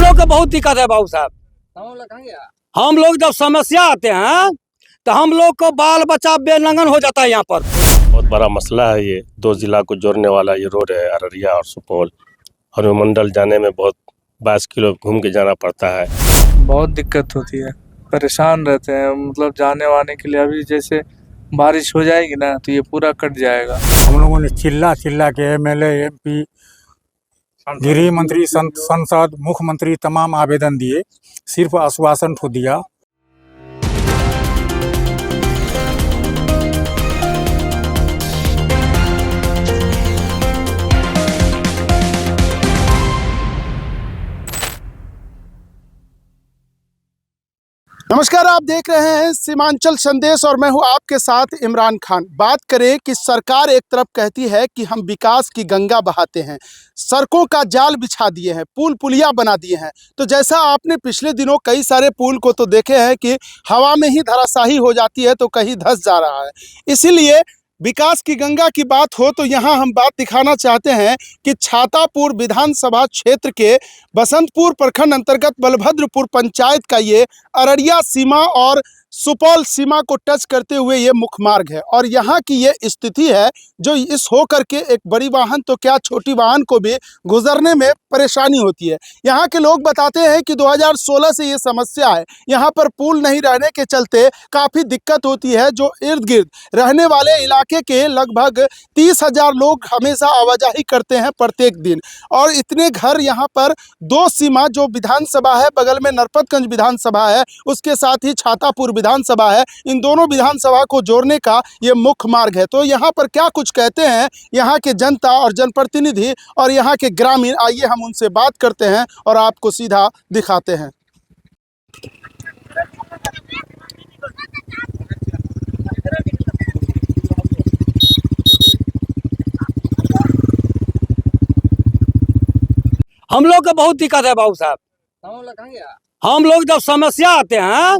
लोग को बहुत दिक्कत है बाबू साहब। हम लोग जब समस्या आते हैं तो हम लोग को बाल बच्चा बेनंगन हो जाता है। यहाँ पर बहुत बड़ा मसला है। ये दो जिला को जोड़ने वाला ये रोड है, अररिया और सुपौल। अनुमंडल जाने में बहुत 22 किलो घूम के जाना पड़ता है। बहुत दिक्कत होती है, परेशान रहते हैं। मतलब जाने वाने के लिए अभी जैसे बारिश हो जाएगी ना तो ये पूरा कट जाएगा। हम लोगों ने चिल्ला चिल्ला के एमएलए, एमपी, गृह मंत्री, संसद, मुख्यमंत्री तमाम आवेदन दिए, सिर्फ आश्वासन को दिया। नमस्कार, आप देख रहे हैं सीमांचल संदेश और मैं हूं आपके साथ इमरान खान। बात करें कि सरकार एक तरफ कहती है कि हम विकास की गंगा बहाते हैं, सड़कों का जाल बिछा दिए हैं, पुल पुलिया बना दिए हैं। तो जैसा आपने पिछले दिनों कई सारे पुल को तो देखे हैं कि हवा में ही धराशायी हो जाती है तो कहीं धंस जा रहा है। इसीलिए विकास की गंगा की बात हो तो यहाँ हम बात दिखाना चाहते हैं कि छातापुर विधानसभा क्षेत्र के बसंतपुर प्रखंड अंतर्गत बलभद्रपुर पंचायत का ये अररिया सीमा और सुपौल सीमा को टच करते हुए ये मुख्य मार्ग है। और यहाँ की ये स्थिति है जो इस हो करके एक बड़ी वाहन तो क्या छोटी वाहन को भी गुजरने में परेशानी होती है। यहाँ के लोग बताते हैं कि 2016 से ये समस्या है। यहाँ पर पुल नहीं रहने के चलते काफ़ी दिक्कत होती है। जो इर्द गिर्द रहने वाले इलाके के लगभग 30,000 लोग हमेशा आवाजाही करते हैं प्रत्येक दिन। और इतने घर यहाँ पर दो सीमा, जो विधानसभा है बगल में नरपतगंज विधानसभा है, उसके साथ ही छातापुर विधानसभा है, इन दोनों विधानसभा को जोड़ने का ये मुख्य मार्ग है। तो यहाँ पर क्या कुछ कहते हैं यहाँ के जनता और जनप्रतिनिधि और यहाँ के ग्रामीण, आइए हम उनसे बात करते हैं और आपको सीधा दिखाते हैं। हम लोग को बहुत दिक्कत है बाबू साहब। हम लोग जब समस्या आते हैं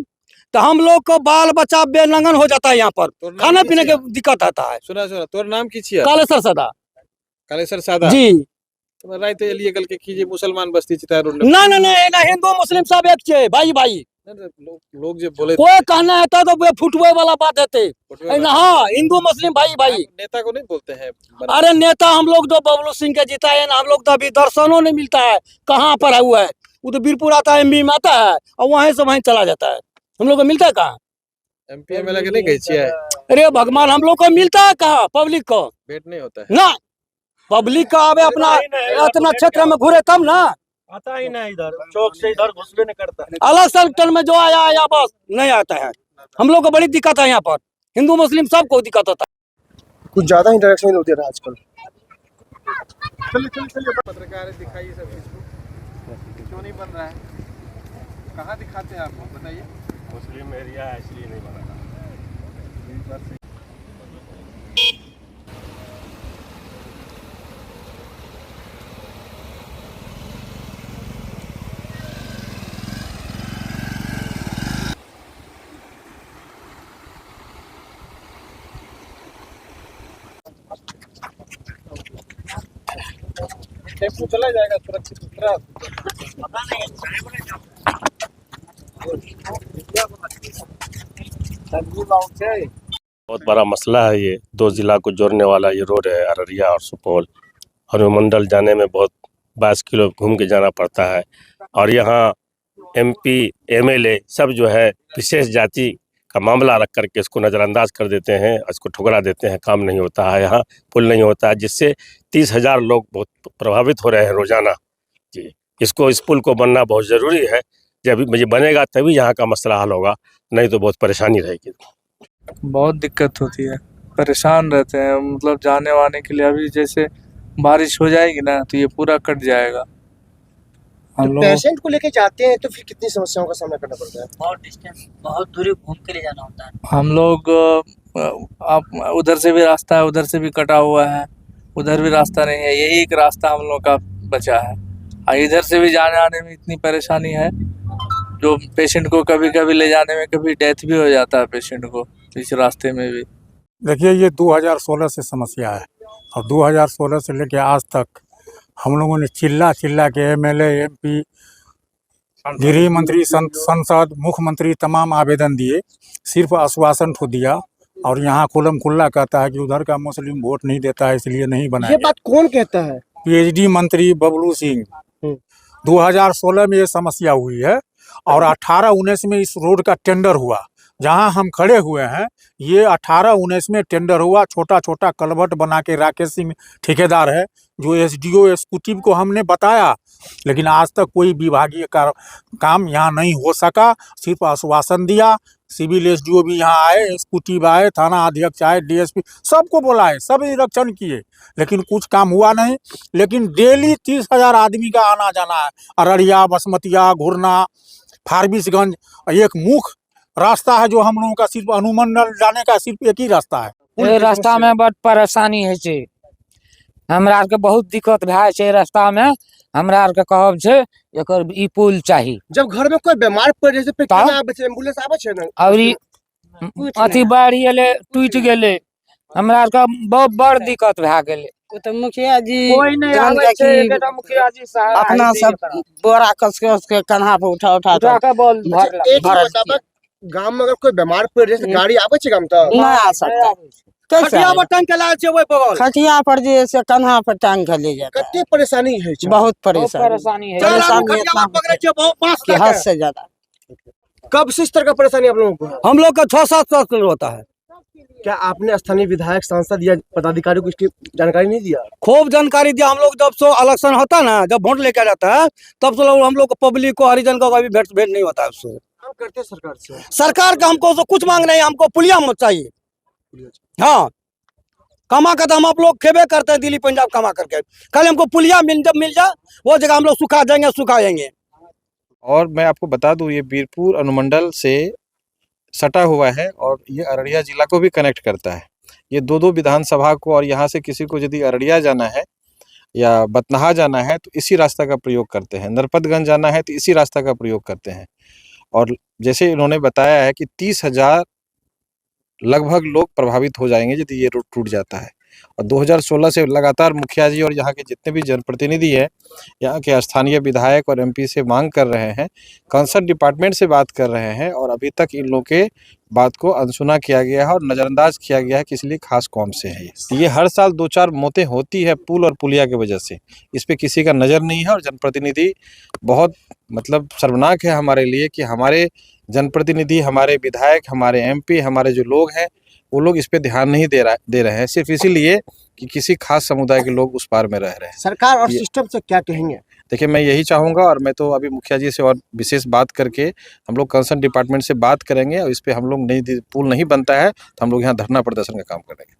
तो हम लोग को बाल बच्चा बेनंगन हो जाता है। यहाँ पर खाने पीने की दिक्कत आता है। सुना तोर नाम की छिया? कालेश्वर सदा। कालेश्वर सादा जी। तुम राय तो लिए कल के कीजिए मुसलमान बस्ती चिता रोड ना ना ना ना, हिंदू मुस्लिम सब एक छे भाई भाई। लोग जो बोले कोई कहना है तो वो फुटवे वाला बात है। हाँ, हिंदू मुस्लिम भाई भाई। नेता को नहीं बोलते हैं। अरे नेता हम लोग तो बबलू सिंह के जीता है ना, हम लोग तो अभी दर्शनों नहीं मिलता है। कहाँ पर हुआ है? वो तो बीरपुर आता है, एमपी में आता है और वहीं से वहीं चला जाता है। हम लोग को मिलता है कहाँ? एमपी एमएलए के नहीं कही है। अरे भगवान, हम लोग को मिलता है कहाँ? पब्लिक को भेंट नहीं होता है ना। पब्लिक का अबे अपना इतना क्षेत्र में घूरे तब ना आता ही नहीं, इधर चौक से इधर घुसबे नहीं करता। अलग सेक्टर में जो आया बस नहीं आता है। हम लोग को बड़ी दिक्कत है यहाँ पर, हिंदू मुस्लिम सबको दिक्कत होता है। कुछ ज्यादा इंटरेक्शन होती है आजकल। पत्रकार दिखाइए सब चीज क्यों नहीं बन रहा है? कहाँ दिखाते हैं आपको बताइए? मुस्लिम एरिया है इसलिए नहीं बना। टेम्पो चला जाएगा सुरक्षित तरह। बहुत बड़ा मसला है। ये दो जिला को जोड़ने वाला ये रोड है, अररिया और सुपौल। अनुमंडल जाने में बहुत 22 किलो घूम के जाना पड़ता है। और यहाँ एमपी एमएलए सब जो है विशेष जाति का मामला रख करके इसको नज़रअंदाज कर देते हैं, इसको ठुकरा देते हैं। काम नहीं होता है, यहाँ पुल नहीं होता है, जिससे 30,000 लोग बहुत प्रभावित हो रहे हैं रोजाना। जी, इस पुल को बनना बहुत ज़रूरी है। जब ये बनेगा तभी यहाँ का मसला हल होगा, नहीं तो बहुत परेशानी रहेगी। बहुत दिक्कत होती है, परेशान रहते हैं। मतलब जाने वाने के लिए अभी जैसे बारिश हो जाएगी ना तो ये पूरा कट जाएगा। हम लोग पेशेंट को लेके जाते हैं तो फिर कितनी समस्याओं का सामना करना पड़ता है? बहुत डिस्टेंस, बहुत दूरी घूम के ले जाना होता है। हम लोग आप उधर से भी रास्ता है, उधर से भी कटा हुआ है, उधर भी रास्ता नहीं है, यही एक रास्ता हम लोग का बचा है। और इधर से भी जाने आने में इतनी परेशानी है, जो पेशेंट को कभी कभी ले जाने में कभी डेथ भी हो जाता है पेशेंट को इस रास्ते में भी। देखिए, ये 2016 से समस्या है और 2016 से लेकर आज तक हम लोगों ने चिल्ला चिल्ला के एमएलए, एमपी, गृह मंत्री, संसद, मुख्यमंत्री तमाम आवेदन दिए, सिर्फ आश्वासन ठो दिया। और यहाँ खुल्लम खुल्ला कहता है कि उधर का मुस्लिम वोट नहीं देता है, इसलिए नहीं ये बनाया। बात कौन कहता है? पीएचडी मंत्री बबलू सिंह। 2016 में ये समस्या हुई है और 18-19 में इस रोड का टेंडर हुआ। जहां हम खड़े हुए हैं ये 18-19 में टेंडर हुआ। छोटा छोटा कलवर्ट बना के राकेश सिंह ठेकेदार है, जो एसडीओ एग्जीक्यूटिव को हमने बताया, लेकिन आज तक कोई विभागीय काम यहाँ नहीं हो सका। सिर्फ आश्वासन दिया। सिविल एसडीओ भी यहाँ आए, एग्जीक्यूटिव आए, थाना अध्यक्ष आए, डीएसपी सबको बुलाए, सब निरीक्षण किए, लेकिन कुछ काम हुआ नहीं। लेकिन डेली 30,000 आदमी का आना जाना है। अररिया, बसमतिया, घुरना, फारबिसगंज एक मुख्य रास्ता है जो हम लोगों का सिर्फ अनुमंडल जाने का सिर्फ एक ही रास्ता है। ये रास्ता में बड़ परेशानी है छे, हमरा आर के बहुत दिक्कत भए छै रास्ता में। हमरा आर के कहब छै एकर ई पुल चाही। जब घर में कोई बीमार पड़ जाए पे केना आबै छै? एम्बुलेंस आबै छै ना? और ई अथी बाढ़ एले, टूट गेले, हमरा आर के बहुत बड़ दिक्कत भए गेले। तो मुखिया जी कोई नहीं जान आवे गया छै, कि बेटा मुखिया जी साहब अपना सब बोरा कस के उसके कंधा पे उठा उठा कर के बोल एक चीज बताबा, गांव में अगर कोई बीमार पड़ जाए तो गाड़ी आबै छै गांव तक? नहीं आ सकता। कैसे खटिया आवे? बटन के लाल छै ओइ बगल। खटिया पर जे से कंधा पर टांग के ले जाता है। कते परेशानी है छै? बहुत बहुत परेशानी परेशानी है। चार आदमी परेशानी खटिया इतना पर पकड़े छै बहुत पास कि हद से ज्यादा। कब से इस तरह का परेशानी आप लोगों को है? हम लोग का 6-7 साल होता है। क्या आपने स्थानीय विधायक, सांसद या पदाधिकारी को इसकी जानकारी नहीं दिया? खूब जानकारी दिया। हम लोग जब से इलेक्शन होता है ना, जब वोट लेकर जाता है, तब से हम लोग को पब्लिक को, हरिजन को कभी भेंट नहीं होता है उससे। काम करते हैं सरकार से? सरकार का हमको तो कुछ मांग नहीं है, हमको पुलिया मत चाहिए। हाँ, कमा कर तो हम आप लोग खेबे करते हैं दिल्ली पंजाब कमा करके। खाली हमको पुलिया जब मिल जाए वो जगह हम लोग सुखा जाएंगे, सुखा जाएंगे। और मैं आपको बता दूं, ये बीरपुर अनुमंडल से सटा हुआ है और ये अररिया जिला को भी कनेक्ट करता है। ये दो विधानसभा को, और यहाँ से किसी को यदि अररिया जाना है या बतनाहा जाना है तो इसी रास्ता का प्रयोग करते हैं, नरपतगंज जाना है तो इसी रास्ता का प्रयोग करते हैं। और जैसे इन्होंने बताया है कि 30,000 लगभग लोग प्रभावित हो जाएंगे यदि ये रोड टूट जाता है। और 2016 से लगातार मुखिया जी और यहाँ के जितने भी जनप्रतिनिधि हैं, यहाँ के स्थानीय विधायक और एमपी से मांग कर रहे हैं, कंसर्न डिपार्टमेंट से बात कर रहे हैं, और अभी तक इन लोगों के बात को अनसुना किया गया है और नज़रअंदाज किया गया है कि इसलिए खास कौम से है। ये हर साल 2-4 मौतें होती है पुल और पुलिया की वजह से, इस पर किसी का नज़र नहीं है। और जनप्रतिनिधि बहुत मतलब शर्मनाक है हमारे लिए कि हमारे जनप्रतिनिधि, हमारे विधायक, हमारे एमपी, हमारे जो लोग हैं वो लोग इस पे ध्यान नहीं दे रहे हैं, सिर्फ इसीलिए कि किसी खास समुदाय के लोग उस पार में रह रहे हैं। सरकार और सिस्टम से क्या कहेंगे? देखिए, मैं यही चाहूँगा, और मैं तो अभी मुखिया जी से और विशेष बात करके हम लोग कंसर्न डिपार्टमेंट से बात करेंगे, और इस पे हम लोग पुल नहीं बनता है तो हम लोग यहाँ धरना प्रदर्शन का काम करेंगे।